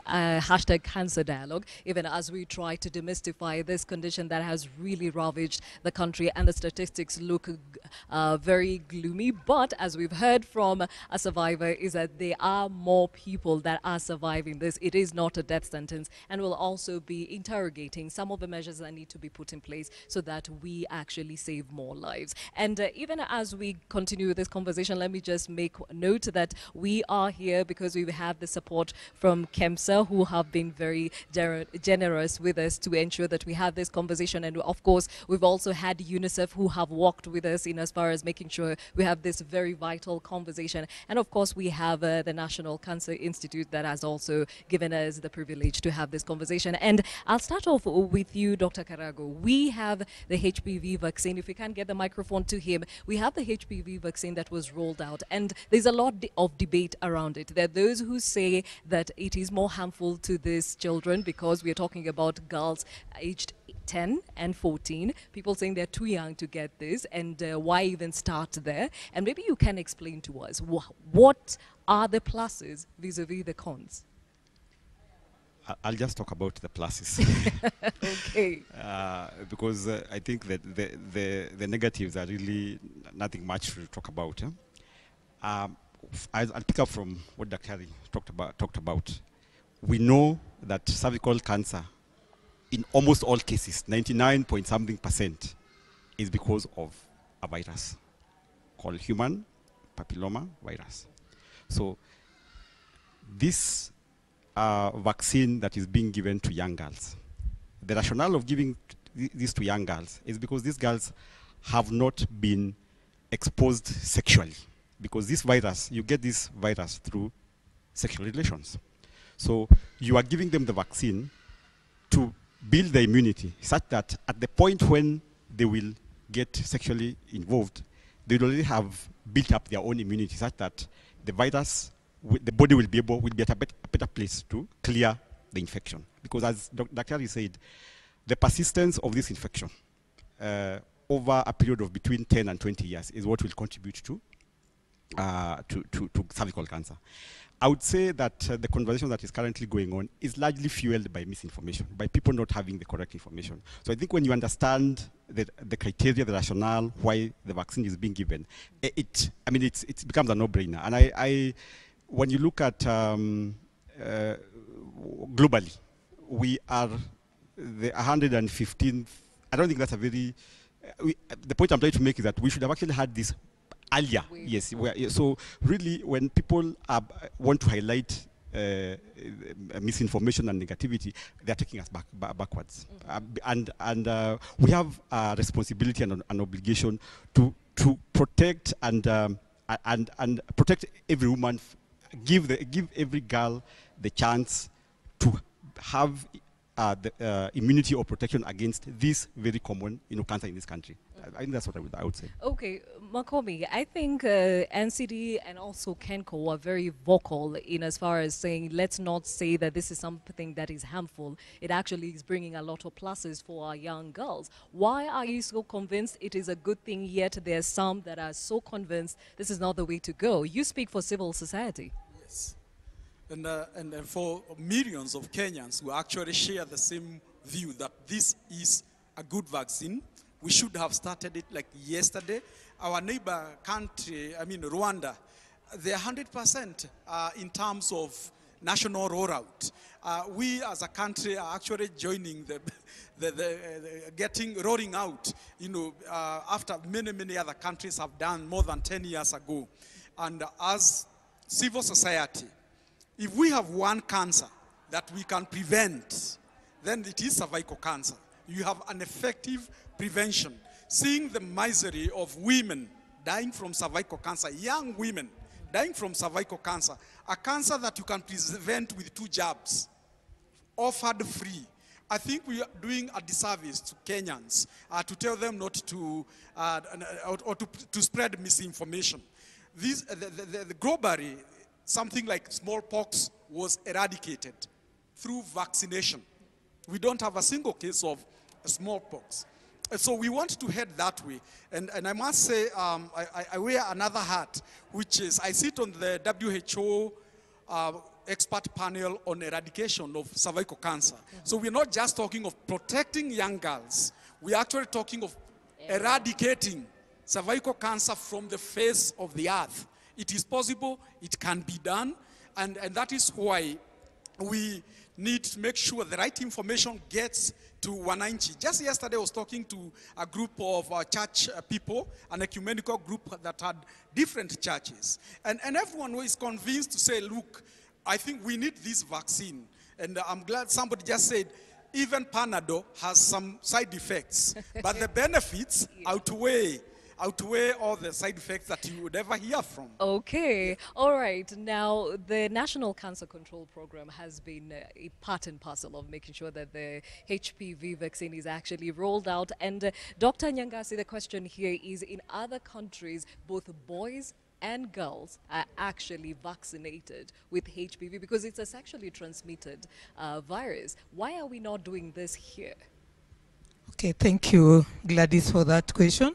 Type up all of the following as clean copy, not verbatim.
hashtag cancer dialogue, even as we try to demystify this condition that has really ravaged the country, and the statistics look very gloomy. But as we've heard from a survivor, is that there are more people that are surviving this. It is not a death sentence, and we'll also be interrogating some of the measures that need to be put in place so that we actually save more lives. And even as we continue this conversation, let me just make note that we are here because we have the support from KEMSA, who have been very generous with us to ensure that we have this conversation. And of course, we've also had UNICEF, who have worked with us in as far as making sure we have this very vital conversation. And of course, we have the National Cancer Institute that has also given us the privilege to have this conversation. And I'll start off with you, Dr. Karago. We have the HPV vaccine. If we can get the microphone to him, we have the HPV vaccine that was rolled out, and there's a lot of debate around it. There are those who say that it is more harmful to these children because we are talking about girls aged 10 and 14, people saying they're too young to get this, and why even start there? And maybe you can explain to us what are the pluses vis-a-vis the cons? I'll just talk about the pluses. Okay. Because I think that the negatives are really nothing much to talk about. I'll pick up from what Dr. Harry talked about. We know that cervical cancer, in almost all cases, 99.something%, is because of a virus called human papilloma virus. So this vaccine that is being given to young girls, the rationale of giving this to young girls is because these girls have not been exposed sexually. Because this virus, you get this virus through sexual relations. So you are giving them the vaccine to build the immunity such that at the point when they will get sexually involved, they already have built up their own immunity such that the virus, the body will be at a better place to clear the infection. Because as Dr. Harry said, the persistence of this infection over a period of between 10 and 20 years is what will contribute to cervical cancer. I would say that the conversation that is currently going on is largely fueled by misinformation, by people not having the correct information. So I think when you understand the criteria, the rationale, why the vaccine is being given, it becomes a no-brainer. And when you look at globally, we are the 115th. I don't think that's a very. The point I'm trying to make is that we should have actually had this earlier. Yes. So really, when people want to highlight misinformation and negativity, they're taking us backwards. And we have a responsibility and an obligation to protect and protect every woman, give every girl the chance to have the immunity or protection against this very common cancer in this country. I think that's what I would say. Okay, Makumi, I think NCD and also KENCO are very vocal in as far as saying, let's not say that this is something that is harmful. It actually is bringing a lot of pluses for our young girls. Why are you so convinced it is a good thing, yet there's some that are so convinced this is not the way to go? You speak for civil society. Yes. And for millions of Kenyans who actually share the same view that this is a good vaccine. We should have started it like yesterday. Our neighbor country, Rwanda, they're 100% in terms of national rollout. We as a country are actually joining rolling out, after many other countries have done more than 10 years ago. And as civil society, if we have one cancer that we can prevent, then it is cervical cancer. You have an effective prevention. Seeing the misery of women dying from cervical cancer, young women dying from cervical cancer, a cancer that you can prevent with 2 jabs, offered free. I think we are doing a disservice to Kenyans to tell them not to, or to spread misinformation. Globally, something like smallpox was eradicated through vaccination. We don't have a single case of smallpox. So we want to head that way. And I must say, I wear another hat, which is I sit on the WHO expert panel on eradication of cervical cancer. So we're not just talking of protecting young girls. We're actually talking of eradicating cervical cancer from the face of the earth. It is possible, it can be done, and that is why we need to make sure the right information gets to Wananchi. Just yesterday I was talking to a group of church people, an ecumenical group that had different churches. And everyone was convinced to say, look, I think we need this vaccine. And I'm glad somebody just said, even Panadol has some side effects, but the benefits outweigh all the side effects that you would ever hear from. Okay, all right. Now, the National Cancer Control Program has been a part and parcel of making sure that the HPV vaccine is actually rolled out. And Dr. Nyangasi, the question here is, in other countries, both boys and girls are actually vaccinated with HPV because it's a sexually transmitted virus. Why are we not doing this here? Okay, thank you, Gladys, for that question.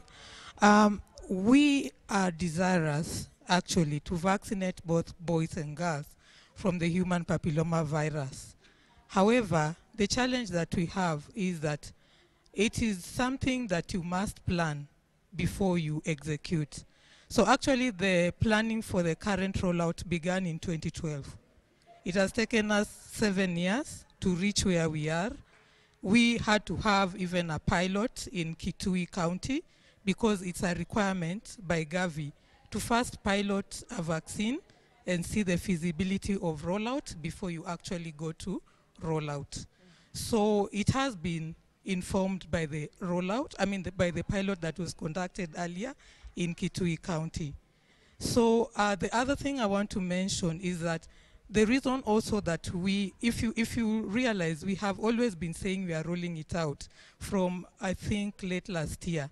We are desirous, actually, to vaccinate both boys and girls from the human papilloma virus. However, the challenge that we have is that it is something that you must plan before you execute. So actually, the planning for the current rollout began in 2012. It has taken us 7 years to reach where we are. We had to have even a pilot in Kitui County because it's a requirement by Gavi to first pilot a vaccine and see the feasibility of rollout before you actually go to rollout. So it has been informed by the rollout, by the pilot that was conducted earlier in Kitui County. So the other thing I want to mention is that the reason also that if you realize, we have always been saying we are rolling it out from, I think, late last year.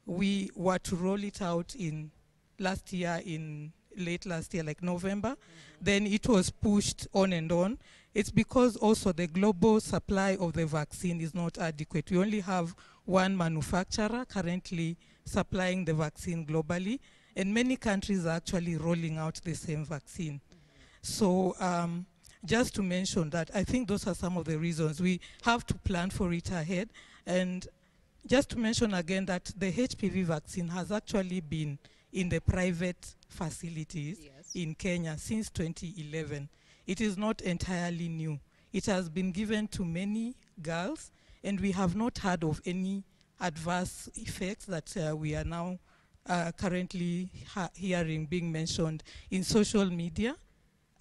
We were to roll it out late last year, like November. Then it was pushed on and on. It's because also the global supply of the vaccine is not adequate. We only have one manufacturer currently supplying the vaccine globally, and many countries are actually rolling out the same vaccine. So just to mention that, I think those are some of the reasons. We have to plan for it ahead. And just to mention again that the HPV vaccine has actually been in the private facilities in Kenya since 2011. It is not entirely new. It has been given to many girls, and we have not heard of any adverse effects that we are now currently hearing being mentioned in social media.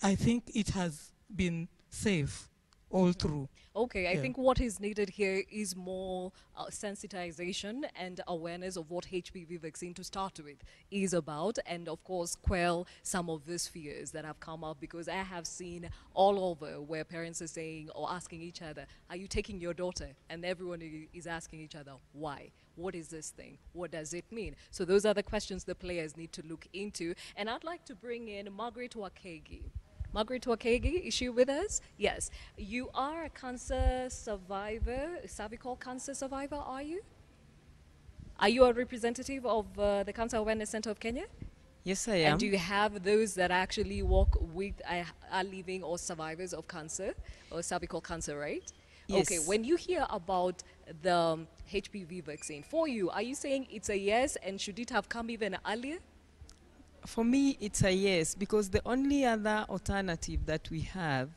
I think it has been safe all through. Okay, I think what is needed here is more sensitization and awareness of what HPV vaccine to start with is about, and of course quell some of these fears that have come up, because I have seen all over where parents are saying or asking each other, are you taking your daughter? And everyone is asking each other, why? What is this thing? What does it mean? So those are the questions the players need to look into. And I'd like to bring in Margaret Wakegi. Margaret Wakegi, is she with us? Yes. You are a cancer survivor, a cervical cancer survivor, are you? Are you a representative of the Cancer Awareness Center of Kenya? Yes, I am. And do you have those that actually work with, are living or survivors of cancer, or cervical cancer, right? Yes. Okay, when you hear about the HPV vaccine, for you, are you saying it's a yes, and should it have come even earlier? For me, it's a yes, because the only other alternative that we have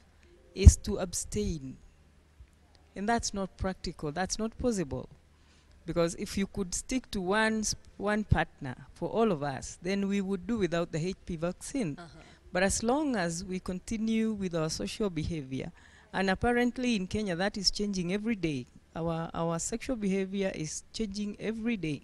is to abstain. And that's not practical, that's not possible. Because if you could stick to one partner for all of us, then we would do without the HPV vaccine. But as long as we continue with our social behavior, and apparently in Kenya that is changing every day. Our sexual behavior is changing every day.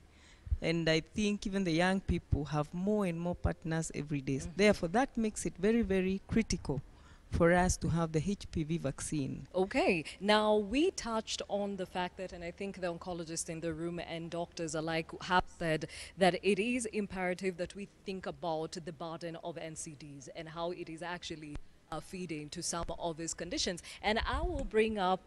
And I think even the young people have more and more partners every day. Therefore, that makes it very, very critical for us to have the HPV vaccine. Okay. Now, we touched on the fact that, and I think the oncologists in the room and doctors alike have said that it is imperative that we think about the burden of NCDs and how it is actually feeding to some of these conditions. And I will bring up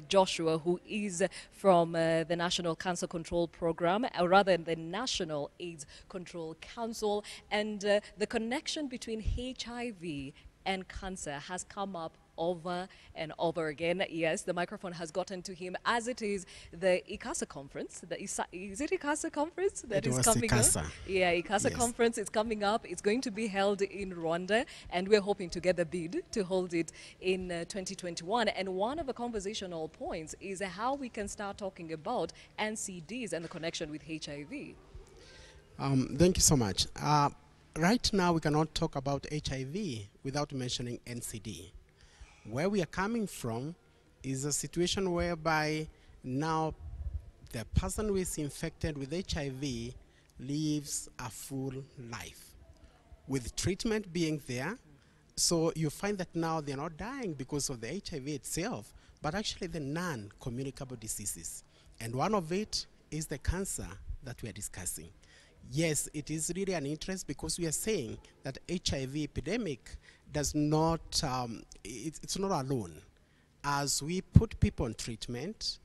Joshua, who is from the National Cancer Control Program, or rather the National AIDS Control Council, and the connection between HIV and Cancer has come up over and over again. Yes, the microphone has gotten to him, as it is the ICASA conference. Is it ICASA conference that It is was coming ICASA. up? Yeah, ICASA Yes. conference is coming up. It's going to be held in Rwanda, and we're hoping to get the bid to hold it in 2021. And one of the conversational points is how we can start talking about NCDs and the connection with HIV. Thank you so much. Right now, we cannot talk about HIV without mentioning NCD. Where we are coming from is a situation whereby now the person who is infected with HIV lives a full life, with treatment being there. So you find that now they're not dying because of the HIV itself, but actually the non-communicable diseases. And one of it is the cancer that we are discussing. Yes, it is really an interest because we are saying that HIV epidemic does not, it's not alone. As we put people on treatment,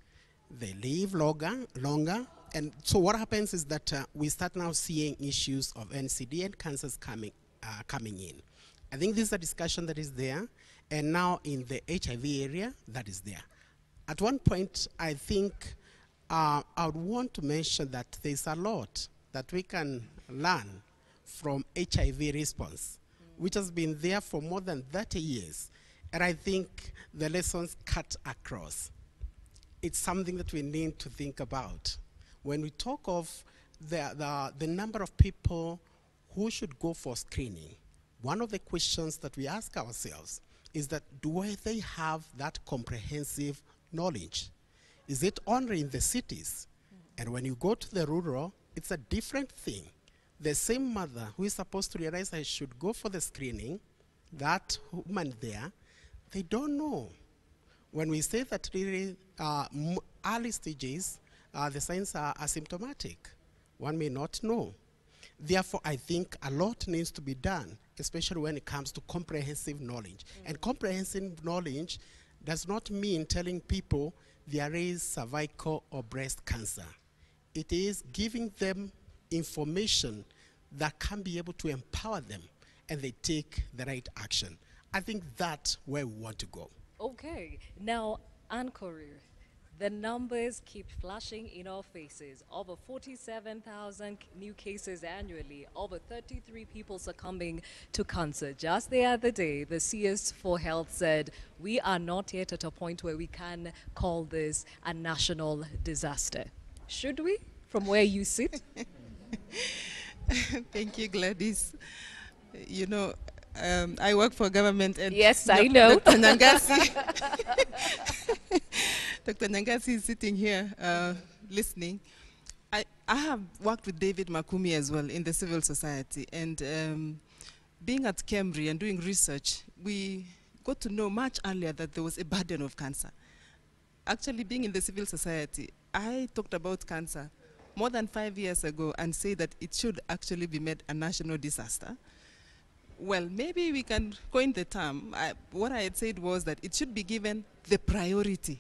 they live longer. And so what happens is that we start now seeing issues of NCD and cancers coming in. I think this is a discussion that is there. And now in the HIV area, that is there. At one point, I think I would want to mention that there's a lot that we can learn from HIV response, which has been there for more than 30 years. And I think the lessons cut across. It's something that we need to think about. When we talk of the number of people who should go for screening, one of the questions that we ask ourselves is that do they have that comprehensive knowledge? Is it only in the cities? And when you go to the rural, it's a different thing. The same mother who is supposed to realize I should go for the screening, that woman there, they don't know. When we say that really early stages, the signs are asymptomatic. One may not know. Therefore, I think a lot needs to be done, especially when it comes to comprehensive knowledge. And comprehensive knowledge does not mean telling people there is cervical or breast cancer. It is giving them information that can be able to empower them and they take the right action. I think that's where we want to go. Okay, now, Ann Korir, the numbers keep flashing in our faces. Over 47,000 new cases annually, over 33 people succumbing to cancer. Just the other day, the CS for Health said, we are not yet at a point where we can call this a national disaster. Should we, from where you sit? Thank you, Gladys. You know, I work for government and Yes, I know. Dr. Nyangasi. Dr. Nyangasi is sitting here listening. I have worked with David Makumi as well in the civil society, and being at Cambridge and doing research, we got to know much earlier that there was a burden of cancer. Actually, being in the civil society, I talked about cancer more than 5 years ago and say that it should actually be made a national disaster. Well, maybe we can coin the term. What I had said was that it should be given the priority.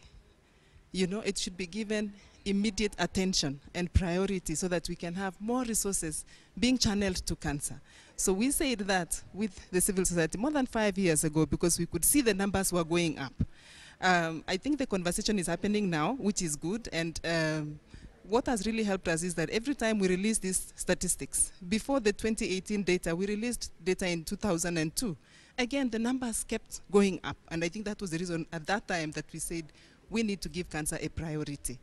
You know, it should be given immediate attention and priority so that we can have more resources being channeled to cancer. So we said that with the civil society more than 5 years ago because we could see the numbers were going up. I think the conversation is happening now, which is good. And what has really helped us is that every time we release these statistics, before the 2018 data, we released data in 2002. Again, the numbers kept going up. And I think that was the reason at that time that we said we need to give cancer a priority.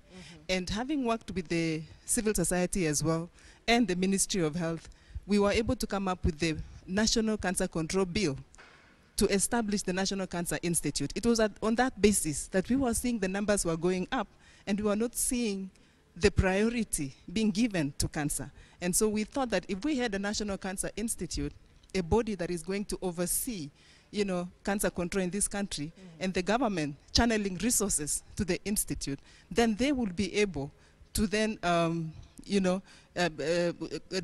And having worked with the civil society as well and the Ministry of Health, we were able to come up with the National Cancer Control Bill to establish the National Cancer Institute. It was on that basis that we were seeing the numbers were going up and we were not seeing the priority being given to cancer. And so we thought that if we had a National Cancer Institute, a body that is going to oversee, you know, cancer control in this country, and the government channeling resources to the institute, then they will be able to then,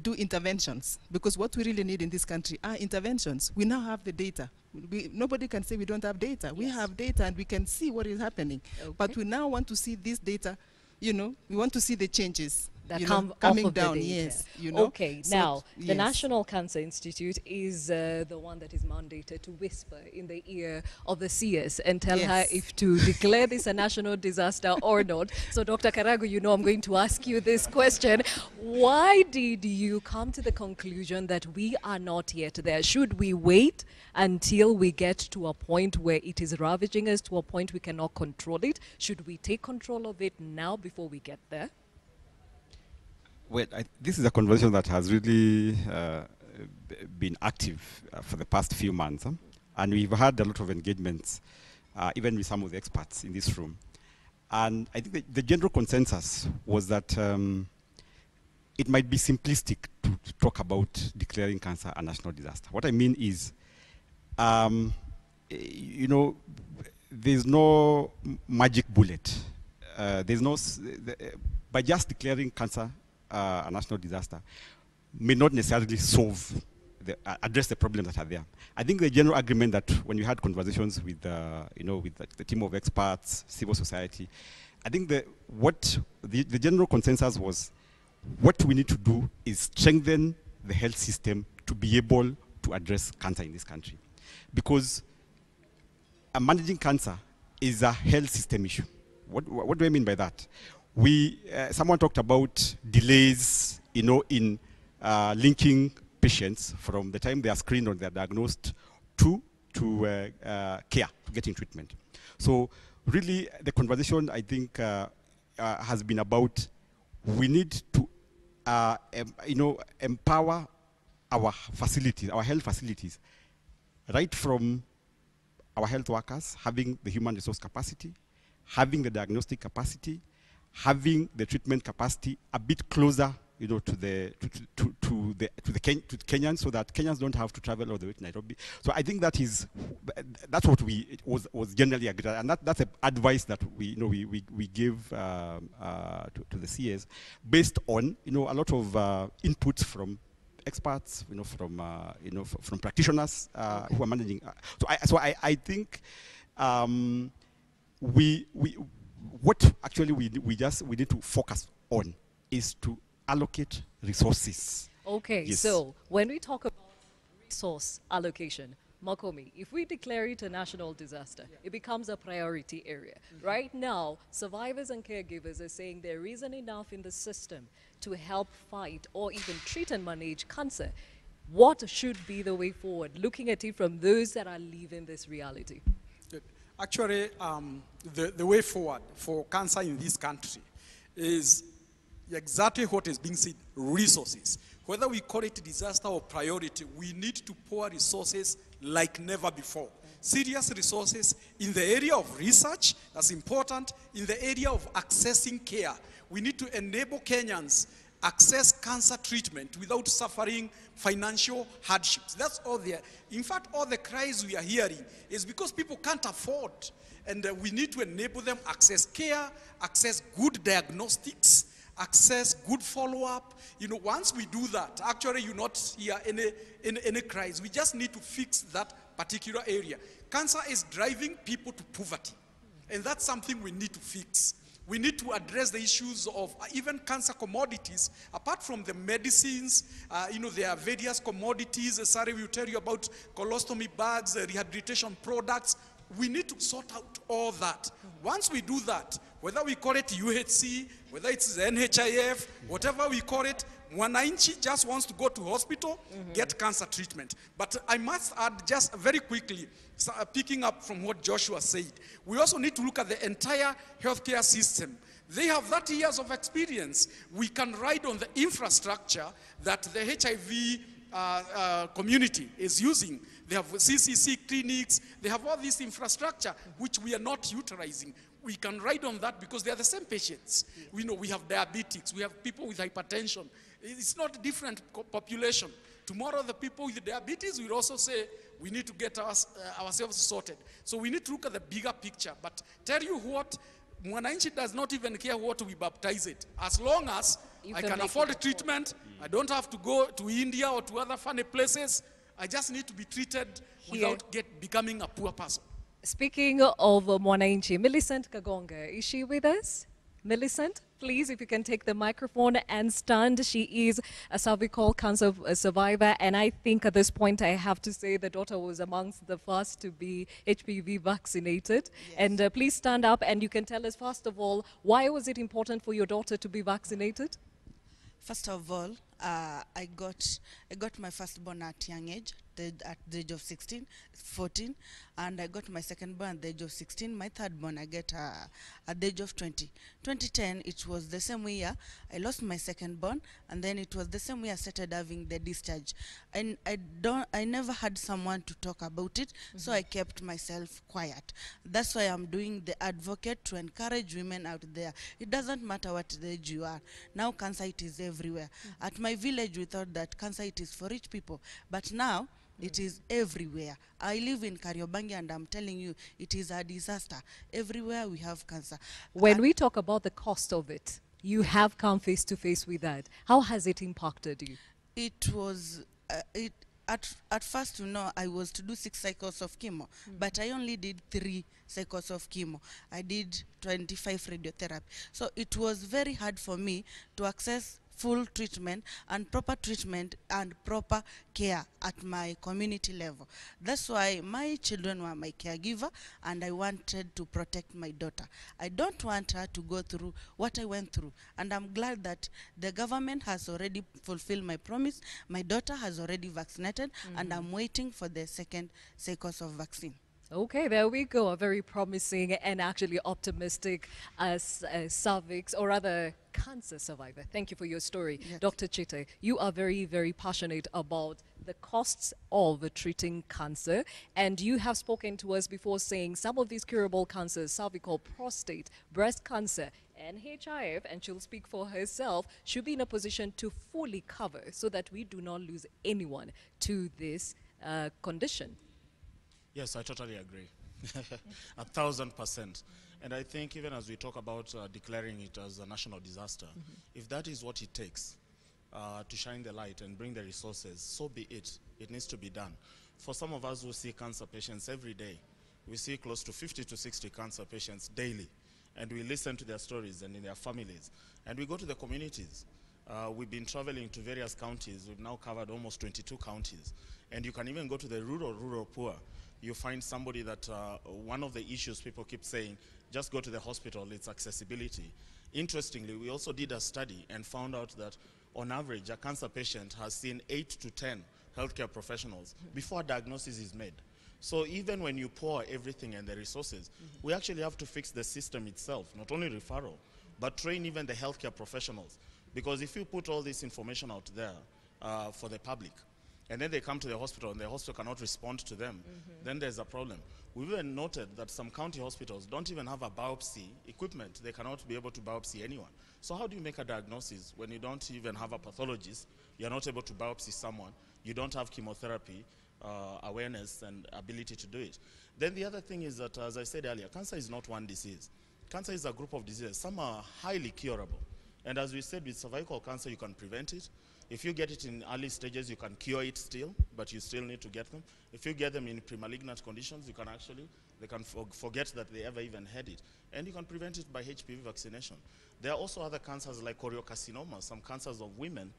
do interventions. Because what we really need in this country are interventions. We now have the data. Nobody can say we don't have data. We have data and we can see what is happening. Okay. But we now want to see this data, you know, we want to see the changes. that you come know, off coming of the down, daycare. yes, you know. Okay, So, now the yes. National Cancer Institute is the one that is mandated to whisper in the ear of the CS and tell her Yes. if to declare this a national disaster or not. So, Dr. Karago, you know I'm going to ask you this question. Why did you come to the conclusion that we are not yet there? Should we wait until we get to a point where it is ravaging us, to a point we cannot control it? Should we take control of it now before we get there? Well, this is a conversation that has really been active for the past few months. And we've had a lot of engagements, even with some of the experts in this room. And I think the general consensus was that it might be simplistic to talk about declaring cancer a national disaster. What I mean is, you know, there's no magic bullet. There's no, by just declaring cancer a national disaster may not necessarily address the problems that are there. I think the general agreement that when we had conversations with, you know, with the team of experts, civil society, I think the general consensus was what we need to do is strengthen the health system to be able to address cancer in this country. Because managing cancer is a health system issue. What do I mean by that? Someone talked about delays, you know, in linking patients from the time they are screened or they are diagnosed to care, to getting treatment. So really, the conversation, I think, has been about we need to, you know, empower our facilities, our health facilities, right from our health workers having the human resource capacity, having the diagnostic capacity, having the treatment capacity a bit closer, you know, to the Kenyans, so that Kenyans don't have to travel all the way to Nairobi. So I think that's what was generally agreed, and that's an advice that we give to the CAs based on, you know, a lot of inputs from experts, you know, from practitioners who are managing. So I think what actually we need to focus on is to allocate resources. Okay, Yes. so when we talk about resource allocation, Makumi, if we declare it a national disaster, it becomes a priority area. Right now, survivors and caregivers are saying there isn't enough in the system to help fight or even treat and manage cancer. What should be the way forward, looking at it from those that are living this reality? Good. Actually, the way forward for cancer in this country is exactly what is being said, resources. Whether we call it disaster or priority, we need to pour resources like never before. Serious resources in the area of research, that's important, in the area of accessing care. We need to enable Kenyans access cancer treatment without suffering financial hardships. That's all there. In fact, all the cries we are hearing is because people can't afford. And we need to enable them access care, access good diagnostics, access good follow-up. You know, once we do that, actually you not hear any cries. We just need to fix that particular area. Cancer is driving people to poverty. And that's something we need to fix. We need to address the issues of even cancer commodities. Apart from the medicines, you know, there are various commodities. Sari will tell you about colostomy bags, rehabilitation products. We need to sort out all that. Once we do that, whether we call it UHC, whether it's NHIF, whatever we call it, Mwananchi just wants to go to hospital, get cancer treatment. But I must add just very quickly, picking up from what Joshua said, we also need to look at the entire healthcare system. They have 30 years of experience. We can ride on the infrastructure that the HIV community is using. They have CCC clinics, they have all this infrastructure which we are not utilizing. We can ride on that because they are the same patients. We know we have diabetics, we have people with hypertension. It's not a different population. Tomorrow the people with diabetes will also say we need to get ourselves sorted. So we need to look at the bigger picture. But tell you what, Mwananchi does not even care what we baptize it. As long as I can afford treatment, I don't have to go to India or to other funny places. I just need to be treated without becoming a poor person. Speaking of Mwananchi, Millicent Kagonga, is she with us? Millicent, please, if you can take the microphone and stand. She is a cervical cancer survivor, and I think at this point I have to say the daughter was amongst the first to be HPV vaccinated. Yes. And please stand up, and you can tell us, first of all, why was it important for your daughter to be vaccinated? First of all, I got my firstborn at young age, at the age of 14, and I got my secondborn at the age of 16. My thirdborn I get at the age of 20. 2010, it was the same year I lost my secondborn, and then it was the same year I started having the discharge. And I never had someone to talk about it, so I kept myself quiet. That's why I'm doing the advocate to encourage women out there. It doesn't matter what the age you are. Now cancer, it is everywhere. At my village, we thought that cancer, it is for rich people, but now it is everywhere. I live in Kariobangi, and I'm telling you, it is a disaster. Everywhere we have cancer. When we talk about the cost of it, you have come face to face with that. How has it impacted you? It was, at first, I was to do 6 cycles of chemo, but I only did 3 cycles of chemo. I did 25 radiotherapy. So it was very hard for me to access full treatment and proper care at my community level. That's why my children were my caregiver, and I wanted to protect my daughter. I don't want her to go through what I went through, and I'm glad that the government has already fulfilled my promise. My daughter has already vaccinated, and I'm waiting for the second cycles of vaccine. Okay, there we go. A very promising and actually optimistic cervix, or rather cancer survivor. Thank you for your story. Yes. Dr. Chite, you are very, very passionate about the costs of treating cancer, and you have spoken to us before saying some of these curable cancers, cervical, prostate, breast cancer, and HIV, and she'll speak for herself, should be in a position to fully cover so that we do not lose anyone to this condition. Yes, I totally agree. 1,000%. And I think even as we talk about declaring it as a national disaster, if that is what it takes to shine the light and bring the resources, so be it. It needs to be done. For some of us who see cancer patients every day, we see close to 50 to 60 cancer patients daily. And we listen to their stories and in their families. And we go to the communities. We've been traveling to various counties. We've now covered almost 22 counties. And you can even go to the rural poor. You find somebody that one of the issues people keep saying, just go to the hospital, it's accessibility. Interestingly, we also did a study and found out that on average, a cancer patient has seen 8 to 10 healthcare professionals before a diagnosis is made. So even when you pour everything and the resources, we actually have to fix the system itself, not only referral, but train even the healthcare professionals. Because if you put all this information out there for the public, and then they come to the hospital and the hospital cannot respond to them, then there's a problem. We've even noted that some county hospitals don't even have a biopsy equipment. They cannot be able to biopsy anyone. So how do you make a diagnosis when you don't even have a pathologist? You're not able to biopsy someone. You don't have chemotherapy awareness and ability to do it. Then the other thing is that, as I said earlier, cancer is not one disease. Cancer is a group of diseases. Some are highly curable. And as we said, with cervical cancer, you can prevent it. If you get it in early stages, you can cure it still, but you still need to get them. If you get them in pre-malignant conditions, you can actually, they can forget that they ever even had it. And you can prevent it by HPV vaccination. There are also other cancers like choriocarcinoma, some cancers of women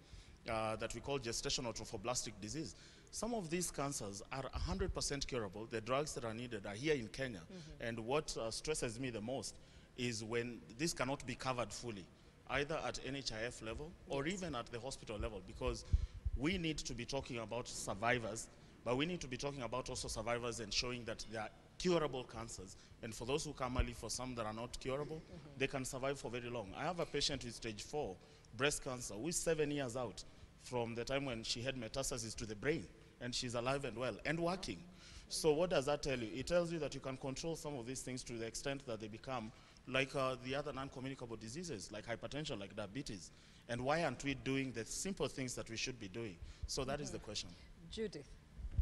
that we call gestational trophoblastic disease. Some of these cancers are 100% curable. The drugs that are needed are here in Kenya. And what stresses me the most is when this cannot be covered fully, either at NHIF level or even at the hospital level, because we need to be talking about survivors, but we need to be talking about also survivors and showing that they are curable cancers. And for those who come early, for some that are not curable, they can survive for very long. I have a patient with stage 4 breast cancer who is 7 years out from the time when she had metastasis to the brain, and she's alive and well and working. So what does that tell you? It tells you that you can control some of these things to the extent that they become like the other non-communicable diseases, like hypertension, like diabetes. And why aren't we doing the simple things that we should be doing? So that is the question. Judith,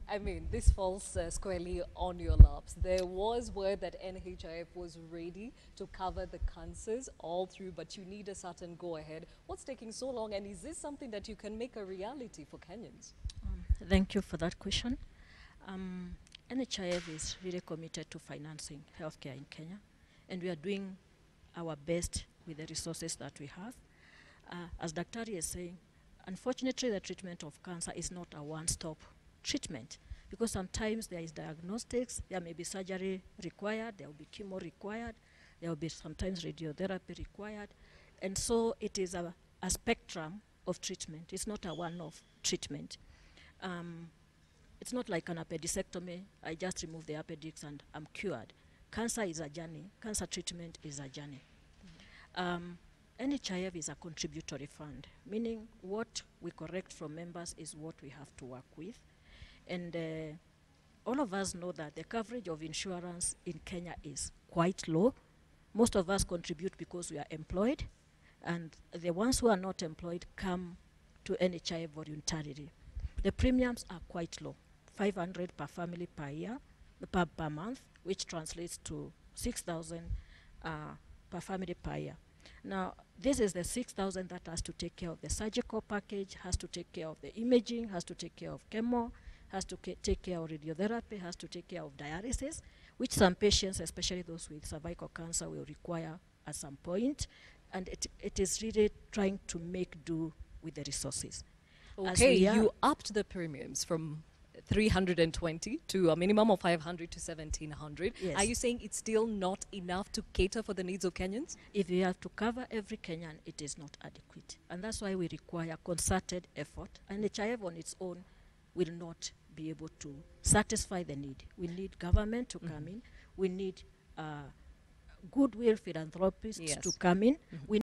I mean, this falls squarely on your laps. There was word that NHIF was ready to cover the cancers all through, but you need a certain go-ahead. What's taking so long, and is this something that you can make a reality for Kenyans? Thank you for that question. NHIF is really committed to financing healthcare in Kenya, and we are doing our best with the resources that we have. As Daktari is saying, unfortunately, the treatment of cancer is not a one-stop treatment, because sometimes there is diagnostics, there may be surgery required, there will be chemo required, there will be sometimes radiotherapy required, and so it is a spectrum of treatment. It's not a one-off treatment. It's not like an appendectomy. I just remove the appendix and I'm cured. Cancer is a journey. Cancer treatment is a journey. NHIF is a contributory fund, meaning what we collect from members is what we have to work with. And all of us know that the coverage of insurance in Kenya is quite low. Most of us contribute because we are employed, and the ones who are not employed come to NHIF voluntarily. The premiums are quite low, 500 per family per year, per month, which translates to 6,000 per family per year. Now, this is the 6,000 that has to take care of the surgical package, has to take care of the imaging, has to take care of chemo, has to take care of radiotherapy, has to take care of dialysis, which some patients, especially those with cervical cancer, will require at some point. And it is really trying to make do with the resources. Okay, you upped the premiums from 320 to a minimum of 500 to 1,700. Yes. Are you saying it's still not enough to cater for the needs of Kenyans? If you have to cover every Kenyan, it is not adequate. And that's why we require concerted effort. And HIF on its own will not be able to satisfy the need. We need government to come in. We need goodwill philanthropists to come in. We